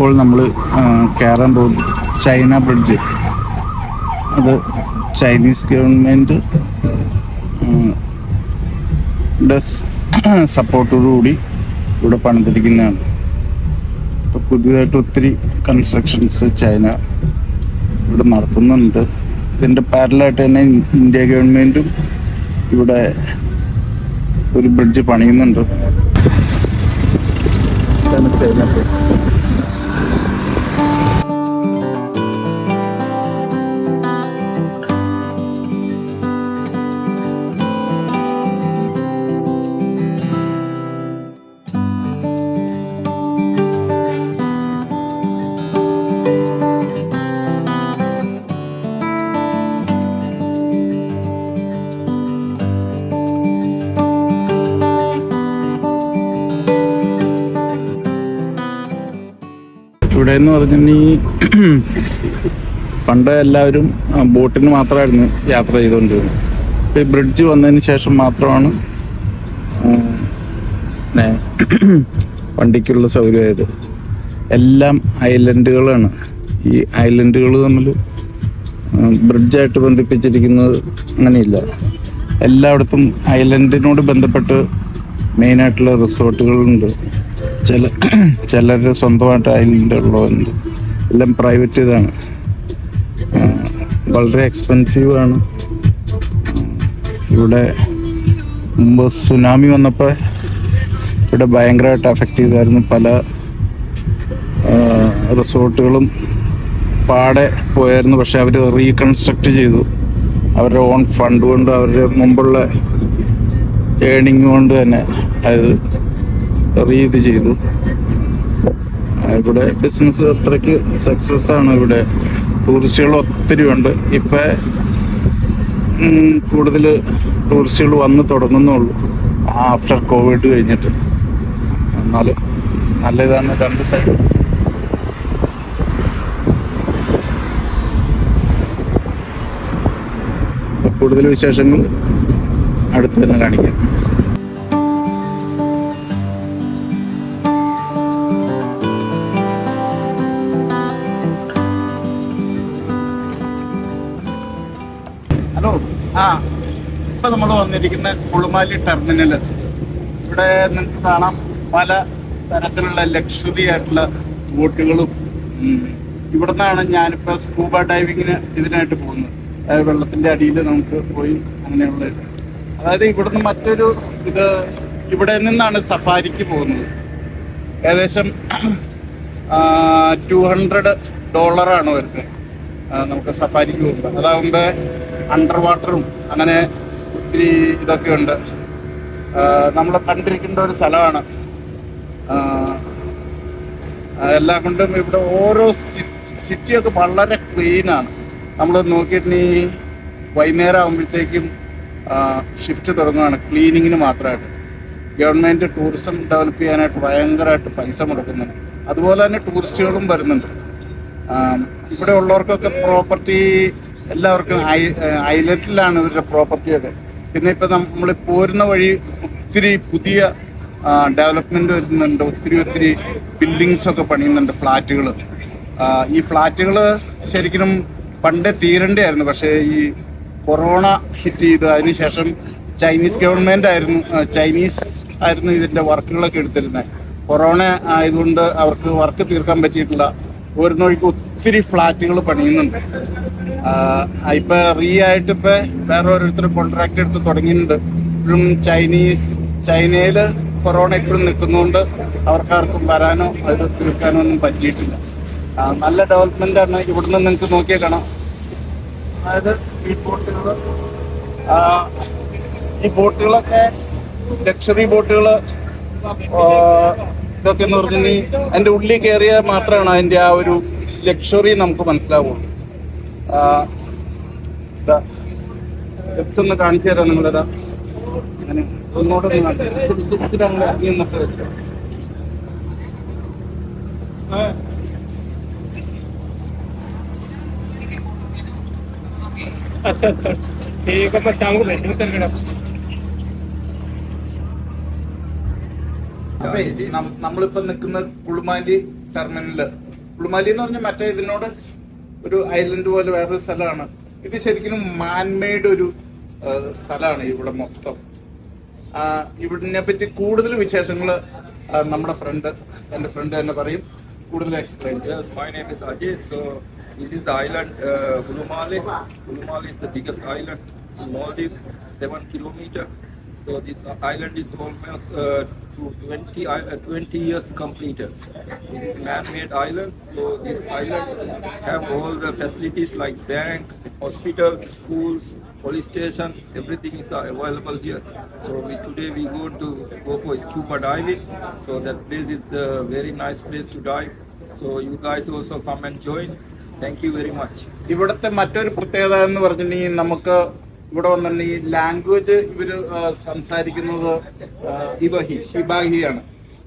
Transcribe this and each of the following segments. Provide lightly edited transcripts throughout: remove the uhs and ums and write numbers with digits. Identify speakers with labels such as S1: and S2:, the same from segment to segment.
S1: ഇപ്പോൾ നമ്മൾ കയറാൻ പോകുന്നത് ചൈന ബ്രിഡ്ജ്. അത് ചൈനീസ് ഗവൺമെൻറ് സപ്പോർട്ടോടുകൂടി ഇവിടെ പണിതിരിക്കുന്നതാണ്. ഇപ്പോൾ പുതിയതായിട്ട് ഒത്തിരി കൺസ്ട്രക്ഷൻസ് ചൈന ഇവിടെ നടത്തുന്നുണ്ട്. ഇതിൻ്റെ പാരലായിട്ട് തന്നെ ഇന്ത്യ ഗവൺമെൻറ്റും ഇവിടെ ഒരു ബ്രിഡ്ജ് പണിയുന്നുണ്ട്. ഇതാണ് ചൈന ബ്രിഡ്ജ്. ഇവിടെ എന്ന് പറഞ്ഞിട്ടുണ്ടെങ്കിൽ പണ്ട് എല്ലാവരും ബോട്ടിന് മാത്രമായിരുന്നു യാത്ര ചെയ്തുകൊണ്ടിരുന്നത്. ഇപ്പോൾ ഈ ബ്രിഡ്ജ് വന്നതിന് ശേഷം മാത്രമാണ് വണ്ടിക്കുള്ള സൗകര്യമായത്. എല്ലാം ഐലൻഡുകളാണ്. ഈ ഐലൻഡുകൾ തമ്മിൽ ബ്രിഡ്ജായിട്ട് ബന്ധിപ്പിച്ചിരിക്കുന്നത് അങ്ങനെയില്ല. എല്ലായിടത്തും ഐലൻഡിനോട് ബന്ധപ്പെട്ട് മെയിനായിട്ടുള്ള റിസോർട്ടുകളുണ്ട്. ചിലരുടെ സ്വന്തമായിട്ട് ഐലൻഡ് ഉള്ളതുണ്ട്. എല്ലാം പ്രൈവറ്റ് ഇതാണ്. വളരെ എക്സ്പെൻസീവാണ്. ഇവിടെ മുമ്പ് സുനാമി വന്നപ്പോൾ ഇവിടെ ഭയങ്കരമായിട്ട് അഫക്റ്റ് ചെയ്തായിരുന്നു. പല റിസോർട്ടുകളും പാടെ പോയായിരുന്നു. പക്ഷെ അവർ റീകൺസ്ട്രക്റ്റ് ചെയ്തു. അവരുടെ ഓൺ ഫണ്ട് കൊണ്ട്, അവരുടെ മുമ്പുള്ള ഏണിങ് കൊണ്ട് തന്നെ അത് ഇത് ചെയ്തു. ഇവിടെ ബിസിനസ് അത്രയ്ക്ക് സക്സസ് ആണ്. ഇവിടെ ടൂറിസ്റ്റുകൾ ഒത്തിരി ഉണ്ട്. ഇപ്പം കൂടുതൽ ടൂറിസ്റ്റുകൾ വന്ന് തുടങ്ങുന്നുള്ളൂ ആഫ്റ്റർ കോവിഡ് കഴിഞ്ഞിട്ട്. എന്നാലും നല്ല ഇതാണ് രണ്ട് സൈഡ്. കൂടുതൽ വിശേഷങ്ങൾ അടുത്ത് തന്നെ കാണിക്കാം. ഹലോ, ഇപ്പൊ നമ്മൾ വന്നിരിക്കുന്ന കുളുമാലി ടെർമിനൽ. ഇവിടെ നിങ്ങൾക്ക് കാണാം പല തരത്തിലുള്ള ലക്ഷറി ആയിട്ടുള്ള ബോട്ടുകളും. ഇവിടെ നിന്നാണ് ഞാനിപ്പോൾ സ്കൂബ ഡൈവിങ്ങിന് ഇതിനായിട്ട് പോകുന്നത്. വെള്ളത്തിന്റെ അടിയിൽ നമുക്ക് പോയി അങ്ങനെയുള്ള ഇത്. അതായത് ഇവിടുന്ന് മറ്റൊരു ഇത്, ഇവിടെ നിന്നാണ് സഫാരിക്ക് പോകുന്നത്. ഏകദേശം $200 വരുന്നത് നമുക്ക് സഫാരിക്ക് പോകുമ്പോൾ. അതാകുമ്പോൾ അണ്ടർ വാട്ടറും അങ്ങനെ ഒത്തിരി ഇതൊക്കെ ഉണ്ട്. നമ്മൾ കണ്ടിരിക്കേണ്ട ഒരു സ്ഥലമാണ്. എല്ലാം കൊണ്ടും ഇവിടെ ഓരോ സിറ്റിയൊക്കെ വളരെ ക്ലീനാണ്. നമ്മൾ നോക്കിയിട്ടുണ്ടെങ്കിൽ വൈകുന്നേരം ആകുമ്പോഴത്തേക്കും ഷിഫ്റ്റ് തുടങ്ങുകയാണ് ക്ലീനിങ്ങിന് മാത്രമായിട്ട്. ഗവൺമെൻറ് ടൂറിസം ഡെവലപ്പ് ചെയ്യാനായിട്ട് ഭയങ്കരമായിട്ട് പൈസ മുടക്കുന്നുണ്ട്. അതുപോലെ തന്നെ ടൂറിസ്റ്റുകളും വരുന്നുണ്ട്. ഇവിടെ ഉള്ളവർക്കൊക്കെ പ്രോപ്പർട്ടി, എല്ലാവർക്കും ഐലൻഡിലാണ് ഇവരുടെ പ്രോപ്പർട്ടിയൊക്കെ. പിന്നെ ഇപ്പം നമ്മൾ പോരുന്ന വഴി ഒത്തിരി പുതിയ ഡെവലപ്മെൻറ്റ് വരുന്നുണ്ട്. ഒത്തിരി ബിൽഡിങ്സൊക്കെ പണിയുന്നുണ്ട്, ഫ്ലാറ്റുകൾ. ഈ ഫ്ലാറ്റുകൾ ശരിക്കും പണ്ടേ തീരേണ്ടതായിരുന്നു. പക്ഷേ ഈ കൊറോണ ഹിറ്റ് ചെയ്ത് അതിന് ശേഷം ചൈനീസ് ഗവൺമെൻറ് ആയിരുന്നു ഇതിൻ്റെ വർക്കുകളൊക്കെ എടുത്തിരുന്നത്. കൊറോണ ആയതുകൊണ്ട് അവർക്ക് വർക്ക് തീർക്കാൻ പറ്റിയിട്ടില്ല. ഒരു വഴിക്ക് ഒത്തിരി ഫ്ലാറ്റുകൾ പണിയുന്നുണ്ട്. ഇപ്പം ആയിട്ട് ഇപ്പം വേറെ ഓരോരുത്തർ കോൺട്രാക്ട് എടുത്ത് തുടങ്ങിയിട്ടുണ്ട്. ഇപ്പോഴും ചൈനയിൽ കൊറോണ ഇപ്പോഴും നിൽക്കുന്നതുകൊണ്ട് അവർക്കാർക്കും വരാനോ അത് തീർക്കാനോ ഒന്നും പറ്റിയിട്ടില്ല. നല്ല ഡെവലപ്മെൻ്റാണ്. ഇവിടുന്ന് നിങ്ങൾക്ക് നോക്കിയാൽ കാണാം. അതായത് സ്പീഡ് ബോട്ടുകൾ, ഈ ബോട്ടുകളൊക്കെ ലക്ഷറി ബോട്ടുകൾ. ഇതൊക്കെ എന്ന് പറഞ്ഞിട്ടുണ്ടെങ്കിൽ അതിൻ്റെ ഉള്ളിൽ കയറിയാൽ മാത്രമാണ് അതിൻ്റെ ആ ഒരു ലക്ഷറി നമുക്ക് മനസ്സിലാവുള്ളൂ. ജസ്റ്റ് ഒന്ന് കാണിച്ചു തരാം നിങ്ങളിതാ. അങ്ങനെ ഒന്നോടൊന്ന് ഇറങ്ങി എന്നൊക്കെ വെച്ചോ. अच्छा अच्छा ठीक है, बस शाम को भेजेंगे सर मैडम. നമ്മളിപ്പോ നിൽക്കുന്ന കുളുമാലി ടെർമിനല് പുളിമാലി എന്ന് പറഞ്ഞാൽ മറ്റേ ഇതിനോട് ഒരു ഐലൻഡ് പോലെ വേറൊരു സ്ഥലമാണ്. ഇത് ശരിക്കും മാൻമെയ്ഡ് ഒരു സ്ഥലമാണ് ഇവിടെ മൊത്തം. ഇതിനെ പറ്റി കൂടുതൽ വിശേഷങ്ങൾ നമ്മുടെ എൻ്റെ ഫ്രണ്ട് തന്നെ പറയും, കൂടുതൽ എക്സ്പ്ലെയിൻ ചെയ്യും.
S2: Yes, my name is Ajay. So this is the island Ulumale. Ulumale is the biggest island in Maldives, 7 kilometers. So this island is almost to 20 years completed. This is man-made island. So this island have all the facilities like bank, hospital, schools, police station. Everything is available here. So today we go for scuba diving. So that place is a very nice place to dive. So you guys also come and join. Thank you very much.
S1: ഇവിടുത്തെ മറ്റൊരു പ്രത്യേകത എന്ന് പറഞ്ഞിട്ടുണ്ടെങ്കിൽ നമുക്ക് ഇവിടെ വന്നിട്ടുണ്ടെങ്കിൽ language ഇവര് സംസാരിക്കുന്നത് ഹിബാഹിയാണ്.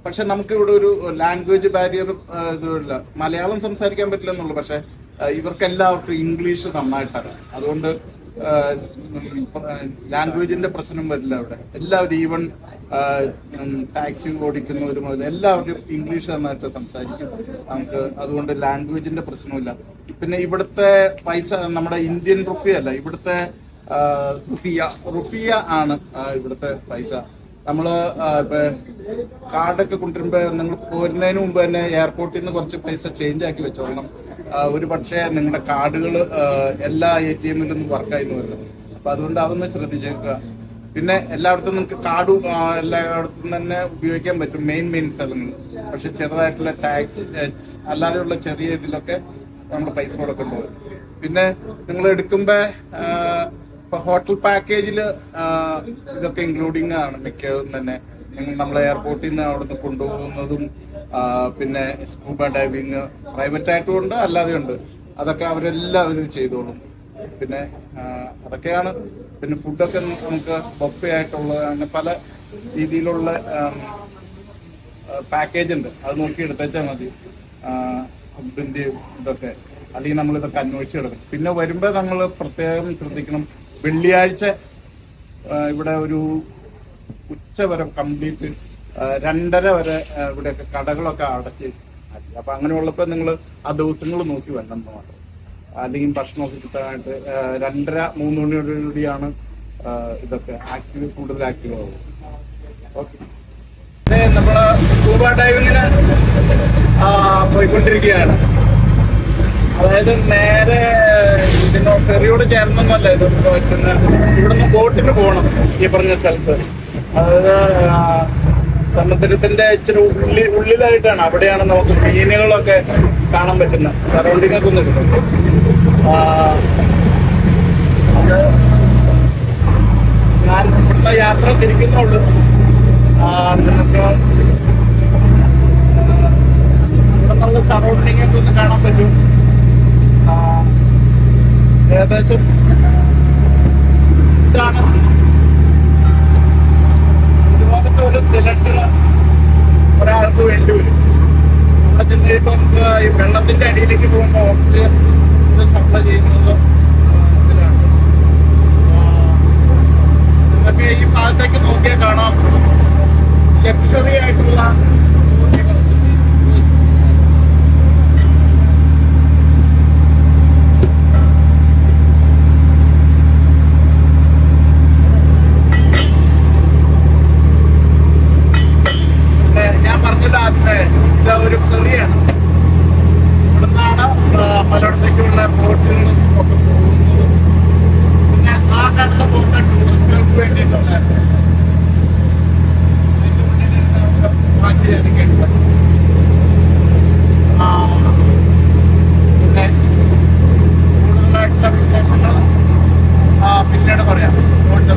S1: പക്ഷെ നമുക്ക് ഇവിടെ ഒരു ലാംഗ്വേജ് ബാരിയർ ഇതുമില്ല. മലയാളം സംസാരിക്കാൻ പറ്റില്ല എന്നുള്ളൂ. പക്ഷെ ഇവർക്കെല്ലാവർക്കും ഇംഗ്ലീഷ് നന്നായിട്ടാണ്. അതുകൊണ്ട് ലാംഗ്വേജിന്റെ പ്രശ്നം വരില്ല അവിടെ. എല്ലാവരും ഈവൻ ടാക്സി ഓടിക്കുന്നവർ മുതൽ എല്ലാവരും ഇംഗ്ലീഷ് നന്നായിട്ട് സംസാരിക്കും. നമുക്ക് അതുകൊണ്ട് ലാംഗ്വേജിന്റെ പ്രശ്നമില്ല. പിന്നെ ഇവിടുത്തെ പൈസ നമ്മുടെ ഇന്ത്യൻ റുപ്പിയല്ല, ഇവിടുത്തെ റുഫിയ ആണ് ഇവിടുത്തെ പൈസ. നമ്മള് കാർഡൊക്കെ കൊണ്ടുവരുമ്പോ നിങ്ങൾ പോരുന്നതിന് മുമ്പ് തന്നെ എയർപോർട്ടിൽ നിന്ന് കുറച്ച് പൈസ ചേഞ്ച് ആക്കി വെച്ചോളണം. ഒരു പക്ഷേ നിങ്ങളുടെ കാർഡുകൾ എല്ലാ ATM-ലും വർക്കായിരുന്നു വരില്ല. അപ്പൊ അതുകൊണ്ട് അതൊന്ന് ശ്രദ്ധിച്ചേക്കുക. പിന്നെ എല്ലായിടത്തും നിങ്ങൾക്ക് കാർഡ് എല്ലായിടത്തും തന്നെ ഉപയോഗിക്കാൻ പറ്റും മെയിൻ സ്ഥലങ്ങളിൽ. പക്ഷെ ചെറുതായിട്ടുള്ള ടാക്സ് അല്ലാതെയുള്ള ചെറിയ ഇതിലൊക്കെ നമ്മൾ പൈസ കൊടുക്കേണ്ടി വരും. പിന്നെ നിങ്ങൾ എടുക്കുമ്പോ ഇപ്പൊ ഹോട്ടൽ പാക്കേജിൽ ഇതൊക്കെ ഇൻക്ലൂഡിങ് ആണ് മിക്കതും തന്നെ. നമ്മളെ എയർപോർട്ടിൽ നിന്ന് അവിടുന്ന് കൊണ്ടുപോകുന്നതും പിന്നെ സ്കൂബ ഡൈവിങ് പ്രൈവറ്റ് ആയിട്ടും ഉണ്ട്, അല്ലാതെ ഉണ്ട്. അതൊക്കെ അവരെല്ലാം ഇത് ചെയ്തോളും. പിന്നെ അതൊക്കെയാണ്. പിന്നെ ഫുഡൊക്കെ നമുക്ക് ബൊഫെ ആയിട്ടുള്ള അങ്ങനെ പല രീതിയിലുള്ള പാക്കേജ് ഉണ്ട്. അത് നോക്കി എടുത്തേച്ചാൽ മതി ഫുഡിന്റെ ഇതൊക്കെ. അല്ലെങ്കിൽ നമ്മളിതൊക്കെ അന്വേഷിച്ചെടുക്കും. പിന്നെ വരുമ്പോൾ നമ്മൾ പ്രത്യേകം ശ്രദ്ധിക്കണം. വെള്ളിയാഴ്ച ഇവിടെ ഒരു ഉച്ച വരെ കംപ്ലീറ്റ് 2:30 വരെ ഇവിടെയൊക്കെ കടകളൊക്കെ അടച്ച്. അപ്പൊ അങ്ങനെയുള്ളപ്പോൾ നിങ്ങൾ ആ ദിവസങ്ങൾ നോക്കി വരണം മാത്രം. അല്ലെങ്കിൽ ഭക്ഷണമൊക്കെ കിട്ടാനായിട്ട് 2:30-3 മണിയോടുകൂടിയാണ് ഇതൊക്കെ കൂടുതൽ ആക്റ്റീവ് ആവും. ഓക്കെ, നമ്മള് സ്കൂബ ഡൈവിങ്ങിന് പോയിക്കൊണ്ടിരിക്കുകയാണ്. അതായത് നേരെ ഫെറിയോട് ചേർന്നൊന്നുമല്ല ഇത് പറ്റുന്നത്. ഇവിടുന്ന് ബോട്ടിന് പോകണം ഈ പറഞ്ഞ സ്ഥലത്ത്. അതായത് സമുദ്രത്തിന്റെ ഇച്ചിരി ഉള്ളിലായിട്ടാണ്. അവിടെയാണ് നമുക്ക് മീനുകളൊക്കെ കാണാൻ പറ്റുന്നത്. സറൗണ്ടിങ് ഒക്കെ ഒന്ന് കിട്ടും. ഞാൻ ഇവിടുത്തെ യാത്ര തിരിക്കുന്നുള്ളൂ. നമുക്ക് ഇവിടെ നല്ല സറൗണ്ടിങ് ഒക്കെ ഒന്ന് കാണാൻ പറ്റും. ഏകദേശം ഇതാണ്. ഇതുപോലത്തെ ഒരു സിലിണ്ടർ ഒരാൾക്ക് വേണ്ടി വരും. അവിടെ ചെന്നിട്ട് നമുക്ക് ഈ വെള്ളത്തിന്റെ അടിയിലേക്ക് പോകുമ്പോൾ ഓക്സിജൻ സപ്ലൈ ചെയ്യുന്നത് ഇതിലാണ്. നിങ്ങൾക്ക് ഈ ഭാഗത്തേക്ക് നോക്കിയാൽ കാണാം ലക്ഷറി ആയിട്ടുള്ള ഒരു ഫെറിയാണ്. ഇവിടുന്നാണ് പലയിടത്തേക്കുള്ള ബോട്ടുകളും ഒക്കെ പോകുന്നത്. പിന്നെ ആ കണ്ട ബോട്ട് ടൂറിസ്റ്റുകൾക്ക് വേണ്ടിയിട്ടുള്ള മാറ്റി എടുക്കേണ്ടത്. പിന്നെ കൂടുതലായിട്ടുള്ള വിശേഷങ്ങൾ പിന്നീട് പറയാം. ബോട്ട്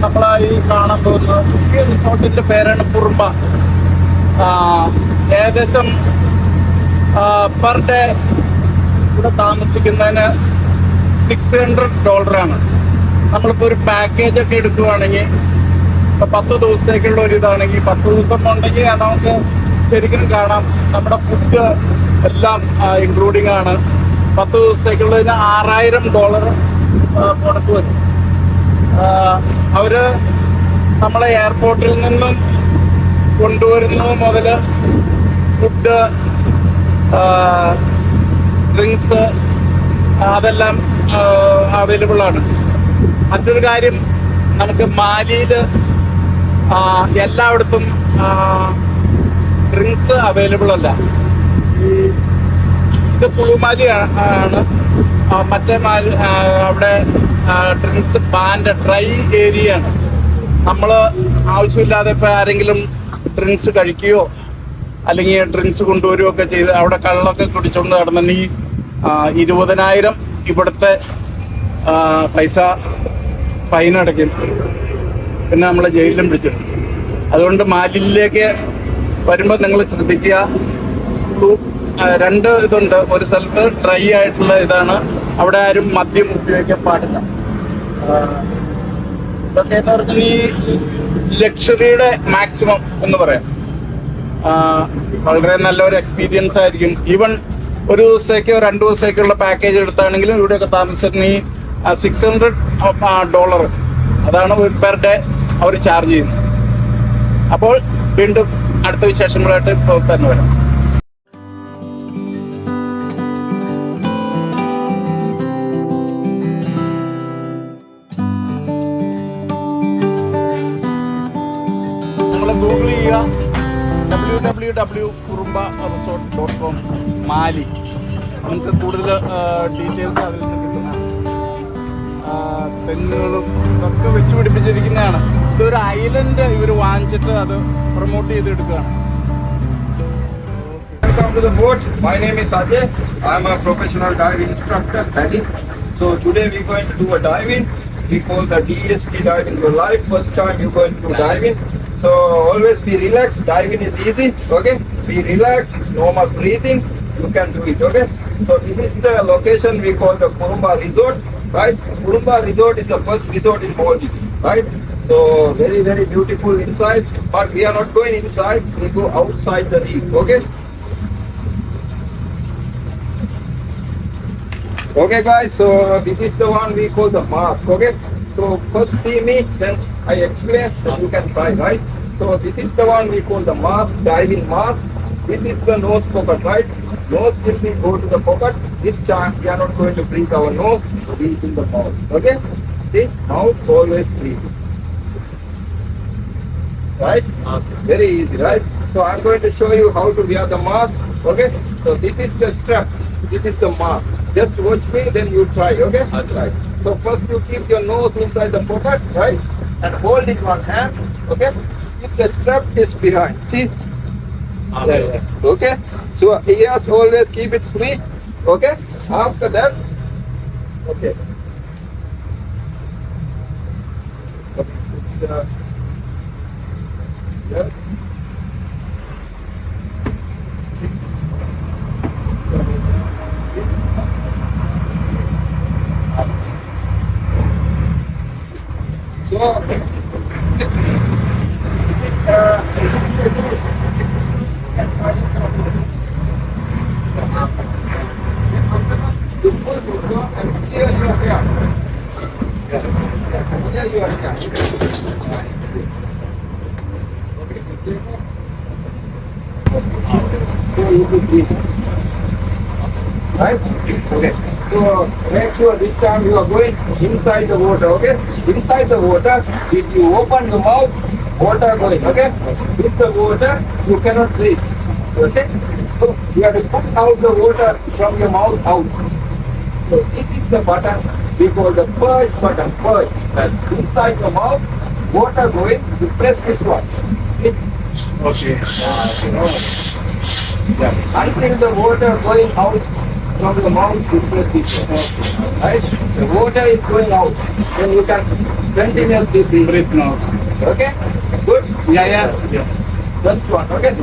S1: നമ്മളായി കാണാൻ പോകുന്നത് ഈ റിസോർട്ടിന്റെ പേരാണ് കുറുമ്പ. ഏകദേശം പെർ ഡേ ഇവിടെ താമസിക്കുന്നതിന് $600. നമ്മളിപ്പോൾ ഒരു പാക്കേജ് ഒക്കെ എടുക്കുകയാണെങ്കിൽ ഇപ്പം 10 ദിവസത്തേക്കുള്ള ഒരു ഇതാണെങ്കിൽ 10 ദിവസം ഉണ്ടെങ്കിൽ നമുക്ക് ശരിക്കും കാണാം. നമ്മുടെ ഫുഡ് എല്ലാം ഇൻക്ലൂഡിങ് ആണ്. 10 ദിവസത്തേക്കുള്ളതിന് $6000 മുടക്ക് വരും. അവര് നമ്മളെ എയർപോർട്ടിൽ നിന്നും കൊണ്ടുവരുന്നത് മുതൽ ഫുഡ്, ഡ്രിങ്ക്സ് അതെല്ലാം അവൈലബിൾ ആണ്. മറ്റൊരു കാര്യം, നമുക്ക് മാലിയിൽ എല്ലായിടത്തും ഡ്രിങ്ക്സ് അവൈലബിൾ അല്ല. ഇത് കുളുമാലി ആണ്. മറ്റേ മാലി അവിടെ ഡ്രിങ്ക്സ് ബാൻഡ് ഡ്രൈ ഏരിയ ആണ്. നമ്മൾ ആവശ്യമില്ലാതെ ഇപ്പോൾ ആരെങ്കിലും ഡ്രിങ്ക്സ് കഴിക്കുകയോ അല്ലെങ്കിൽ ഡ്രിങ്ക്സ് കൊണ്ടുവരികയോ ഒക്കെ ചെയ്ത് അവിടെ കള്ളൊക്കെ കുടിച്ചുകൊണ്ട് നടന്നിട്ടുണ്ടെങ്കിൽ 20,000 ഇവിടുത്തെ പൈസ ഫൈൻ അടയ്ക്കും. പിന്നെ നമ്മളെ ജയിലിലും പിടിച്ചിടും. അതുകൊണ്ട് മാലിയിലേക്ക് വരുമ്പോൾ നിങ്ങൾ ശ്രദ്ധിക്കുക. 2 ഇതുണ്ട്. ഒരു സ്ഥലത്ത് ഡ്രൈ ആയിട്ടുള്ള ഇതാണ്. അവിടെ ആരും മദ്യം ഉപയോഗിക്കാൻ പാടില്ല. ഇതൊക്കെ എന്ന് പറഞ്ഞാൽ ഈ ലക്ഷറിയുടെ മാക്സിമം എന്ന് പറയാം. വളരെ നല്ലൊരു എക്സ്പീരിയൻസ് ആയിരിക്കും. ഈവൻ ഒരു ദിവസത്തേക്കോ 2 ദിവസത്തേക്കുള്ള പാക്കേജ് എടുത്താണെങ്കിലും ഇവിടെയൊക്കെ താമസിച്ചിട്ട് ഈ $600 അതാണ് പെർ ഡേ അവർ ചാർജ് ചെയ്യുന്നത്. അപ്പോൾ വീണ്ടും അടുത്ത വിശേഷങ്ങളായിട്ട് ഇപ്പോൾ തന്നെ വരാം. നിങ്ങൾ ഗൂഗിൾ ചെയ്യുക www.kurumbaresort.com മാലി. നമുക്ക് കൂടുതൽ ഡീറ്റെയിൽസ് അതിൽ നിന്ന് കിട്ടുന്നതാണ്. തെങ്ങുകളും ഇതൊക്കെ വെച്ച് പിടിപ്പിച്ചിരിക്കുന്നതാണ്. ഇതൊരു ഐലൻഡ് ഇവർ വാങ്ങിച്ചിട്ട് അത് പ്രൊമോട്ട് ചെയ്തെടുക്കുകയാണ്.
S2: Welcome to the boat. My name is Ajay. I'm a professional diving instructor, Paddy. So today we're going to do a diving. We call the DST diving your life. First time you're going to do diving. So always be relaxed. Diving is easy. Okay? Be relaxed. It's normal breathing. You can do it. Okay? So this is the location we call the Kurumba Resort. Right? Kurumba Resort is the first resort in Maldives. Right? So very very beautiful inside. But we are not going inside. We go outside the reef. Okay? Okay guys, so this is the one we call the mask. Okay, so first see me, then I explain, then you can try, right? So this is the one we call the mask, diving mask. This is the nose pocket, right? Nose will be go to the pocket. This time we are not going to breathe our nose, breathe in the mouth. Okay, see, mouth always breathe, right? Very easy, right? So I'm going to show you how to wear the mask. Okay, so this is the strap, this is the mask. Just watch me, then you try, okay? Right. So first you keep your nose inside the pocket, right? And hold it one hand, okay? If the strap is behind, see? There. Okay? So ears always keep it free, okay? After that, okay. Yes. So, right? Okay. So make sure this time you are going inside the water, okay? Inside the water, if you open the mouth, water going, okay? With the water, you cannot breathe, okay? So you have to put out the water from your mouth out. So this is the button we call the purge button, purge. And inside the mouth, water going, you press this one. Okay?
S1: Okay.
S2: Yeah. Until the water going out from the mouth, you press this one. Right? The water is going out. Then you can continuously breathe.
S1: Breathe now.
S2: Okay? Good?
S1: Yeah.
S2: Just one, okay?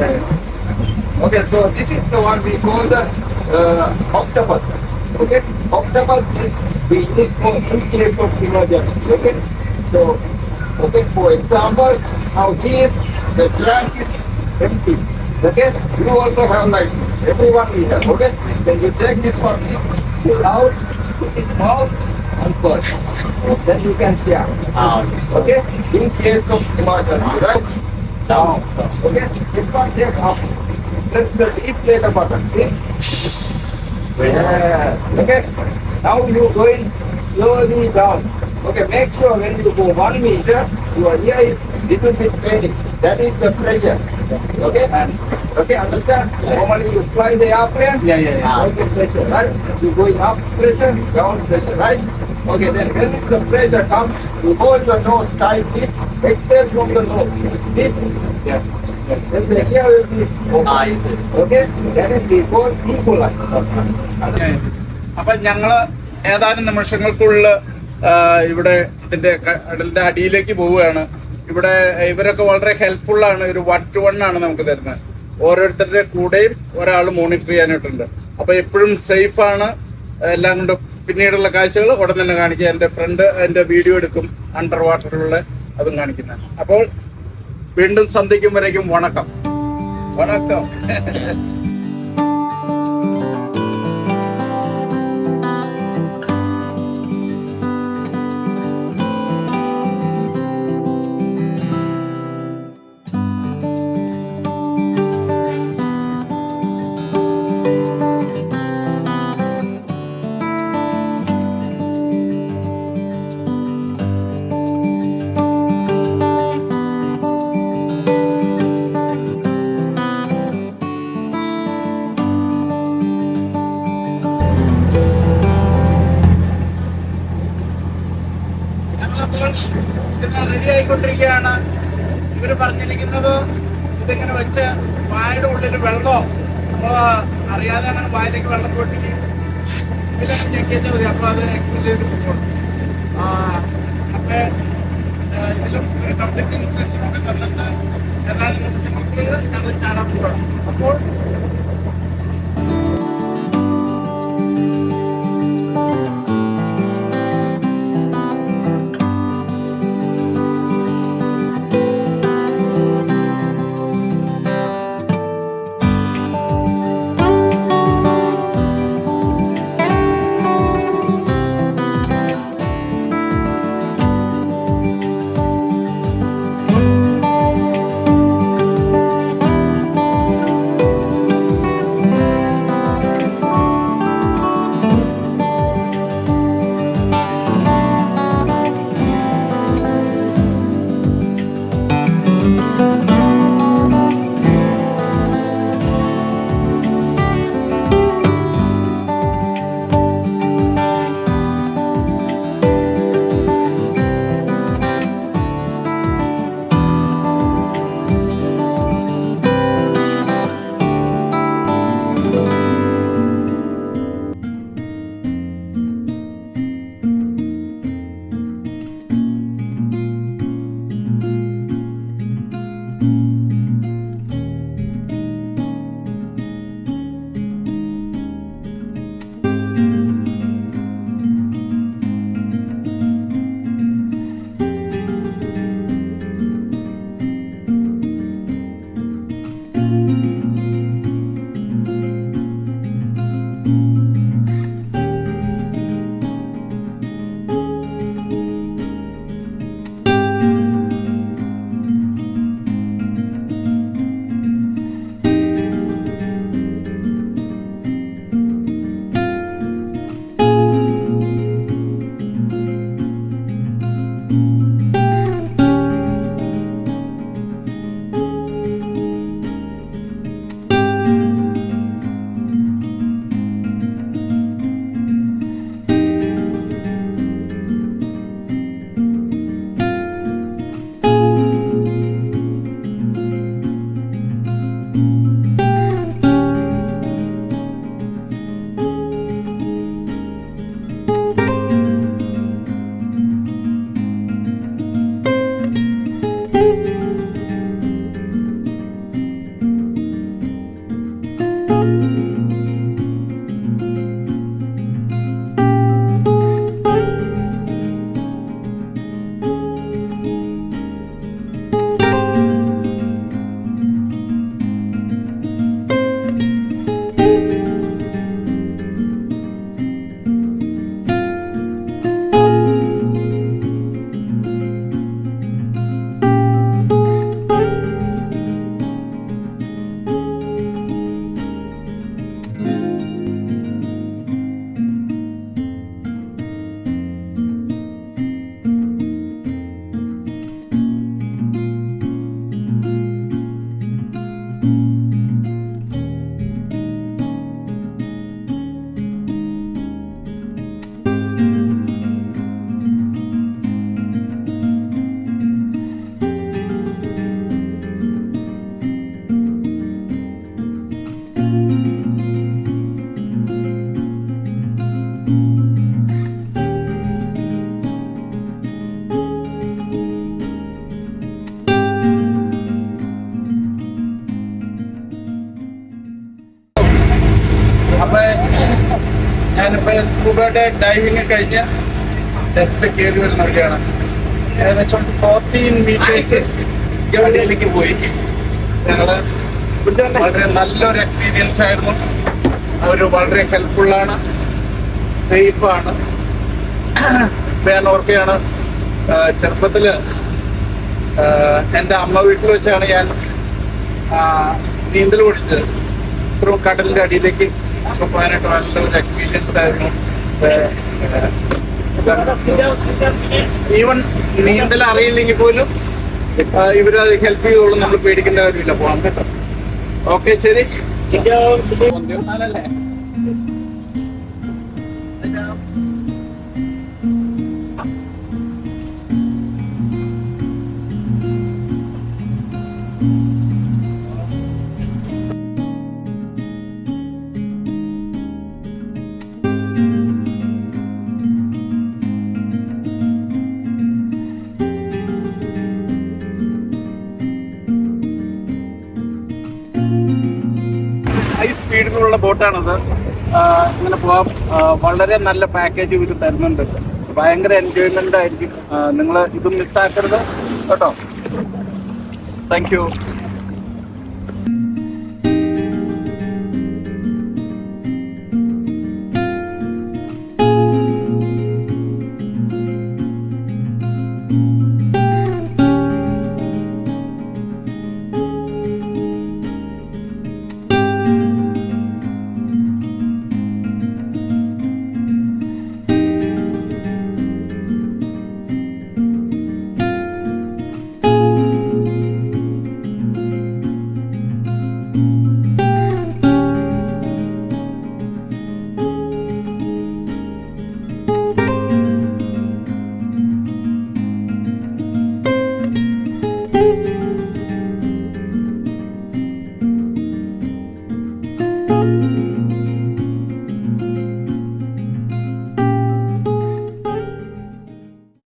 S2: Okay, so this is the one we call the octopus. Okay, octopus we use for in case of emergency. Okay, so okay, for example, now here the tank is empty. Okay, you also have like this. Everyone we have. Okay, then you take this one, pull out, put his mouth and push. Then you can share. Okay, in case of emergency, right? Now, okay, this one take up. Press the deflator button. See? Yeah. Okay. Now you going slowly down. Okay. Make sure when you go 1 meter, your ear is little bit paining. That is the pressure. Okay. Okay. Understand? Normally you fly the airplane.
S1: Yeah.
S2: Okay. Pressure, right? You going up pressure, down pressure, right? Okay. Then when the pressure comes, you hold your nose tightly. Exhale from the nose. See?
S1: Yeah.
S2: Then the ear will be open. Okay. That is we call equalize.
S1: അപ്പൊ ഞങ്ങള് ഏതാനും നിമിഷങ്ങൾക്കുള്ളിൽ ഇവിടെ ഇതിന്റെ കടലിന്റെ അടിയിലേക്ക് പോവുകയാണ്. ഇവിടെ ഇവരൊക്കെ വളരെ ഹെൽപ്ഫുൾ ആണ്. ഒരു 1 to 1 ആണ് നമുക്ക് തരുന്നത്. ഓരോരുത്തരുടെ കൂടെയും ഒരാൾ മോണിറ്റർ ചെയ്യാനായിട്ടുണ്ട്. അപ്പൊ എപ്പോഴും സേഫ് ആണ്. എല്ലാം കൊണ്ട് പിന്നീടുള്ള കാഴ്ചകൾ ഉടൻ തന്നെ കാണിക്കുക. എന്റെ ഫ്രണ്ട് എന്റെ വീഡിയോ എടുക്കും അണ്ടർ വാട്ടറിലുള്ള അതും കാണിക്കുന്നത്. അപ്പോൾ വീണ്ടും സന്ധിക്കും വരയ്ക്കും വണക്കം.
S2: വണക്കം.
S1: റെഡി ആയിക്കൊണ്ടിരിക്കുകയാണ്. ഇവര് പറഞ്ഞിരിക്കുന്നത് ഇതിങ്ങനെ വെച്ച് വായുടെ ഉള്ളിൽ വെള്ളമോ നമ്മള് അറിയാതെ അങ്ങനെ വായിലേക്ക് വെള്ളം പോയിട്ട് ഇതിലൊക്കെ ഞെക്കിയാൽ മതി. അപ്പൊ അത് എക്സ്പെൽ ചെയ്ത് പോകും. അപ്പൊ ഇതിലും ഒരു കംപ്ലീറ്റ് ഇൻസ്ട്രക്ഷൻ ഒക്കെ തന്നിട്ട് ഏതാനും നിമിഷങ്ങൾക്ക് ഞങ്ങൾ ചാടാൻ പോകണം. അപ്പോൾ ഞാനിപ്പോൾ സ്കൂബയുടെ ഡൈവിങ് കഴിഞ്ഞ് ജസ്റ്റ് കയറി വരുന്നവരെയാണ്. ഏകദേശം 14 മീറ്റേഴ്സ് അടിയിലേക്ക് പോയി. ഞങ്ങള് വളരെ നല്ലൊരു എക്സ്പീരിയൻസ് ആയിരുന്നു. അവർ വളരെ ഹെൽപ്ഫുള്ളാണ്, സേഫാണ്. ഞാൻ ഓർക്കുകയാണ്, ചെറുപ്പത്തിൽ എൻ്റെ അമ്മ വീട്ടിൽ വെച്ചാണ് ഞാൻ നീന്തൽ പഠിച്ചത്. ഇത്രയും കടലിൻ്റെ അടിയിലേക്ക് പോകാനായിട്ട് നല്ലൊരു എക്സ്പീരിയൻസ് ആയിരുന്നു. ഈവൻ നീന്തൽ അറിയില്ലെങ്കിൽ പോലും ഇവരത് ഹെൽപ്പ് ചെയ്തോളും. നമ്മൾ പേടിക്കേണ്ട കാര്യമില്ല, പോകാൻ കേട്ടോ. ഓക്കെ, ശരി. ഹൈ സ്പീഡിലുള്ള ബോട്ടാണത്. ഇങ്ങനെ പോകാം. വളരെ നല്ല പാക്കേജ് ഇവർ തരുന്നുണ്ട്. ഭയങ്കര എൻജോയ്മെന്റ് ആയിരിക്കും. നിങ്ങൾ ഇതും മിസ്സാക്കരുത് കേട്ടോ. Thank you.